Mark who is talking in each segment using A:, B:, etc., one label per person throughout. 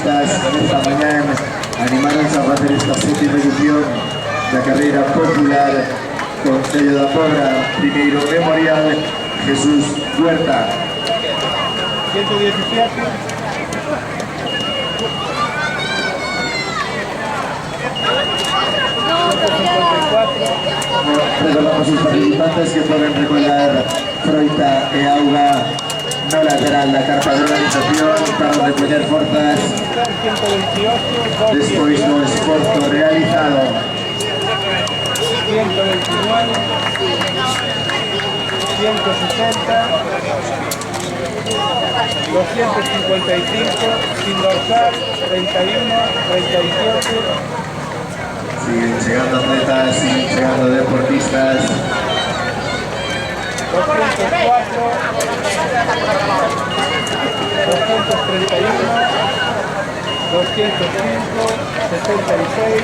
A: deportistas esta mañana animaron a fazer esta sétima edición da carreira popular Concello da Pobra, primeiro memorial Jesús Huerta.
B: 117.
A: Recordamos os participantes que poden recoller froita e auga no lateral da carpa de organización para recoller forzas despois do esforzo realizado.
B: 129, 160, 255, sin dorsal, 31, 37.
A: Siguen llegando atletas, siguen llegando deportistas.
B: 204, 231, 205, 66,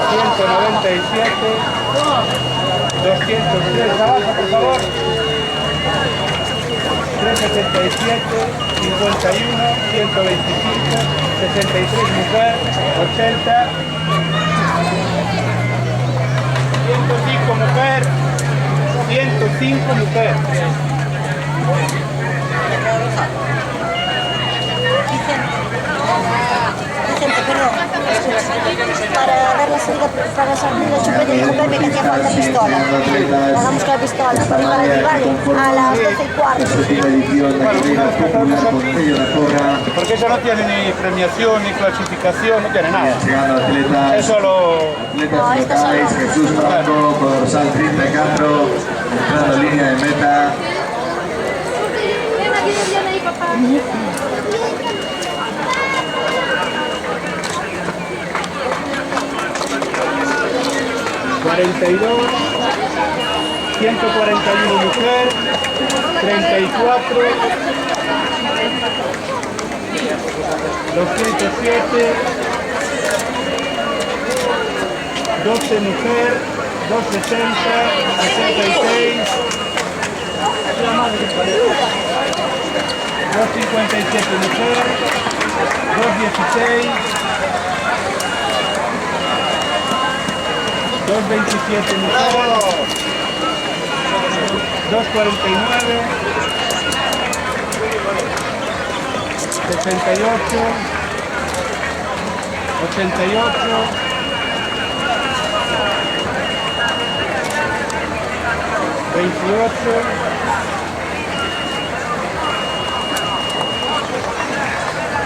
B: 197, 203, abajo por favor, 377, 51, 125, 63 mujer, 80, 105 mujer, 105 mujer.
C: Para dar la salida, para salir la chupeta y mujer me hacía falta pistola. Hagamos con la pistola, para arribar a las 12:15.
B: Porque eso no tiene ni premiación, ni clasificación, no tiene nada.
A: Llegando atletas,
B: Es solo...
A: atletas locales, Jesús Franco, con dorsal 34, entrando en línea de meta.
B: 42, 141 mujer, 34, 207, 12 mujer, 260, 66, 257 mujer, 216, 227 mujer, 249, 68, 88, 28,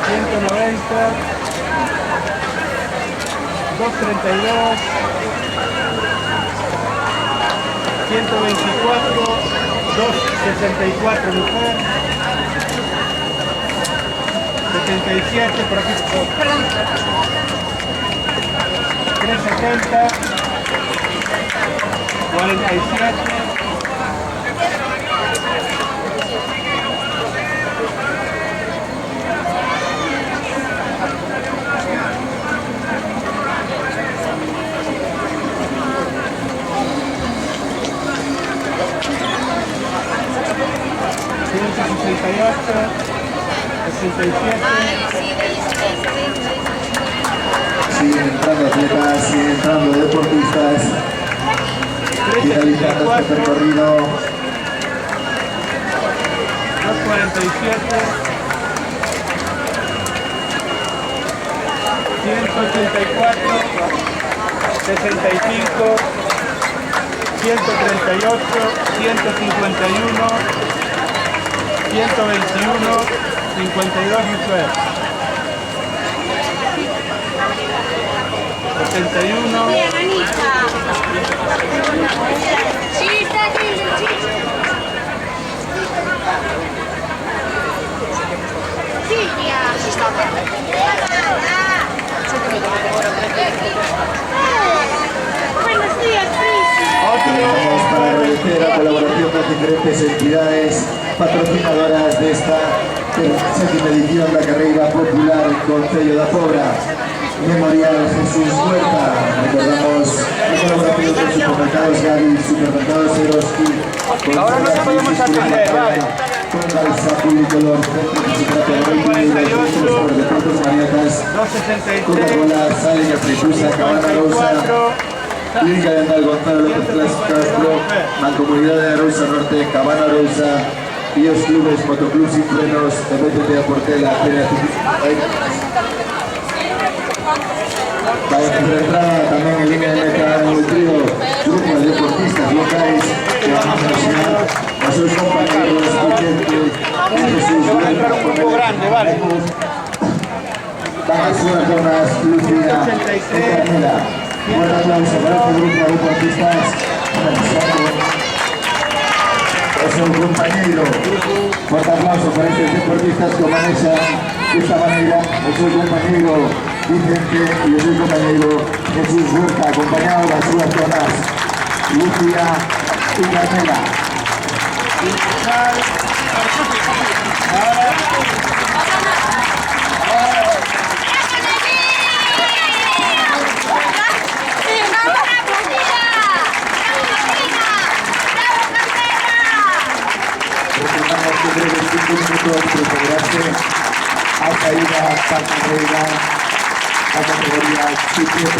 B: 190, 232, 124, 264 mujer, 77, por aquí, 370, 47, 67,
A: Siguen entrando atletas, siguen entrando deportistas. Finalizando este recorrido.
B: 247, 184, 65, 138, 151, 121, 52 mujeres, 71,
C: Bien, Anita. Sí, está aquí, sí. Silvia. Buenos días,
A: Vamos para agradecer la colaboración de diferentes entidades patrocinadoras de esta séptima edición de la carrera popular Concello da Pobra. Memorial Jesús Huerta. Recordamos la colaboración de Supermercados Gavi, Supermercados Eroski,
B: ahora no podemos atender, vale.
A: con Calza Público, los centros de Deportes Mariatas, Coca-Cola, Sale, Caprichusa, Cabana Rosa, Clínica Dental Gonzalo López Castro, Mancomunidad de Rosa Norte, Cabana Rosa, y los clubes Motoclub Sin Frenos, MTT Portela, para nuestra entrada también en línea de meta en el trío, grupos de deportistas locales que van a mencionar a sus compañeros Vicente y Jesús Huerta, van a sus zonas Lucía y Carmela. Un aplauso para este grupo de deportistas es un compañero. Fuerte aplauso para estos deportistas que manejan de esta manera. Es un compañero Vicente y es un compañero Jesús Huerta, acompañado de las dos zonas Lucía y Carmela. Prepararse hasta ir a la categoría sub-7.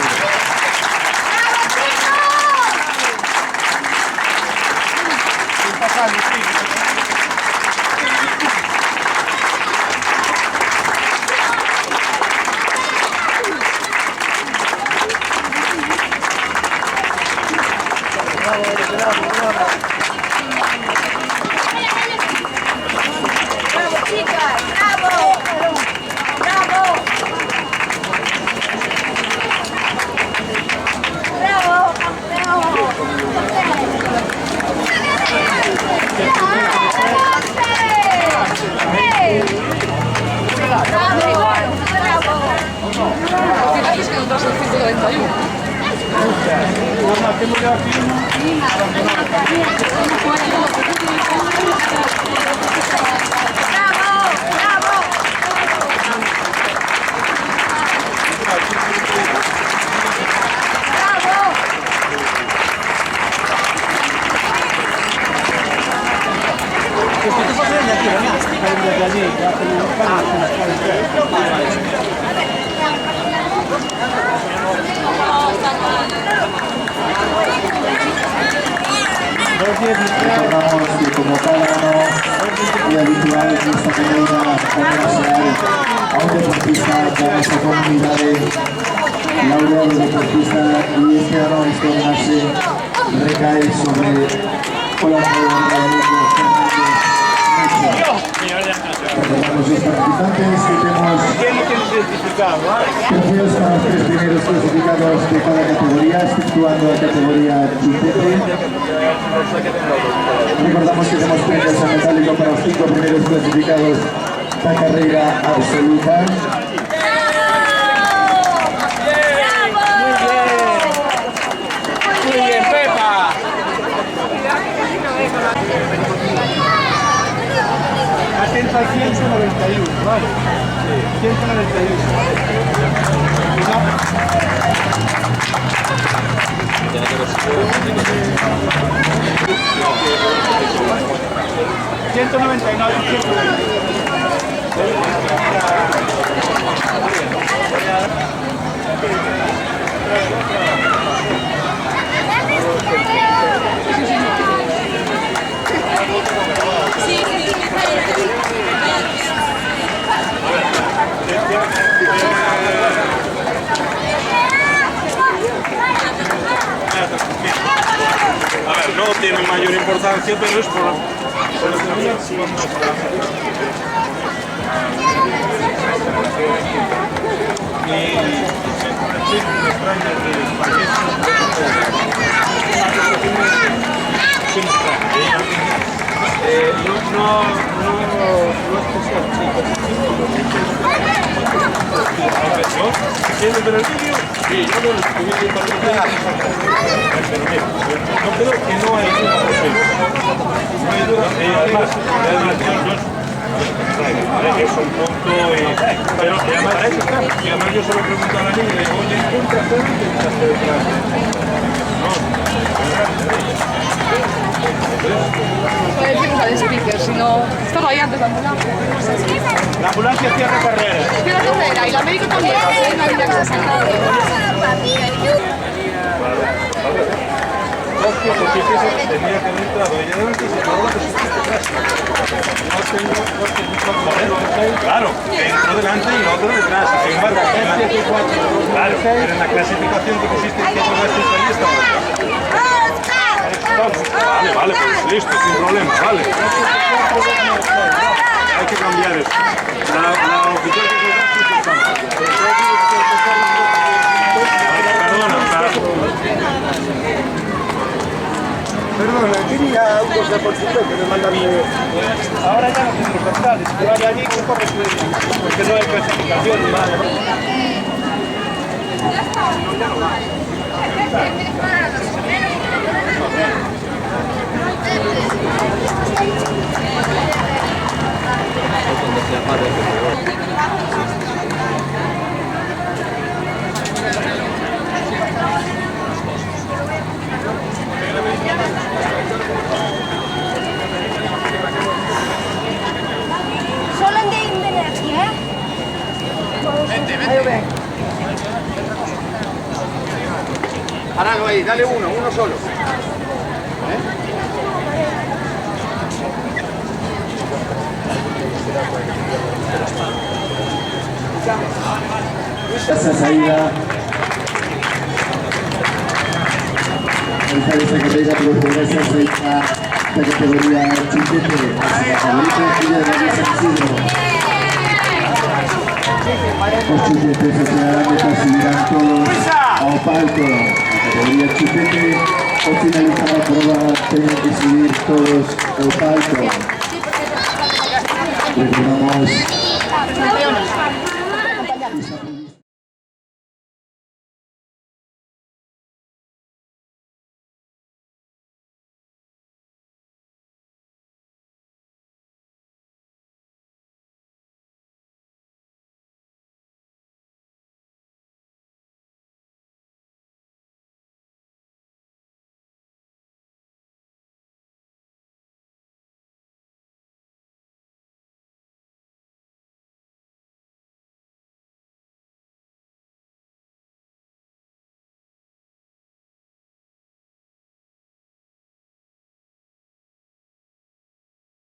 A: Recordamos que como cada uno y habitual en esta carrera comercial a un deportista de nuestra comunidad, laureado deportista, y este año esto nace, recae sobre colaborador Raimundo Fernández. Recordamos los participantes que tenemos trofeos para los 3 primeros clasificados de cada categoría, exceptuando la categoría sub-7. Recordamos que tenemos premios en metálico para los 5 primeros clasificados de la carrera absoluta.
B: Muy bien, Pepa. Atento al 191, vale. 191.
D: A ver, no tiene mayor importancia, pero es por... ¿Quieres ver el vídeo? Sí, yo lo subí para no creo que no hay duda. No hay duda. Además, es un punto, pero además para eso está. Y además yo solo pregunto a la niña, oye, ¿un trasero que estás detrás? No.
E: Puede decirnos al speaker, si no... Estaba ahí antes la ambulancia.
B: La ambulancia cierra carrera.
E: Cierra carrera y la médico también, porque hay una vida que se ha sacado.
D: Hostia, pues sí que se tenía que haber entrado ella delante y se acabó la que supiste atrás. Claro, entró delante y otro detrás. Sin embargo, claro, pero en la clasificación que pusiste que acordaste ahí estaba. Vale, vale, pues listo, sin problema, vale. Hay que cambiar eso. La oficial que
B: Perdona, quería autos de consulta que me mandan de... Ahora ya no tienen portales, pero hay allí que corre porque no hay clasificación ni nada.
C: Solo han de venir aquí, ¿eh?
B: Paralo ahí, dale uno solo.
A: Esa salida esa categoría progresa esa categoría chupete hacia la favorita de la San Isidro. Los chupetes hacia la meta subirán todos a Opalco. La categoría chupete o finalizar la prueba tienen que subir todos a Opalco. Recordamos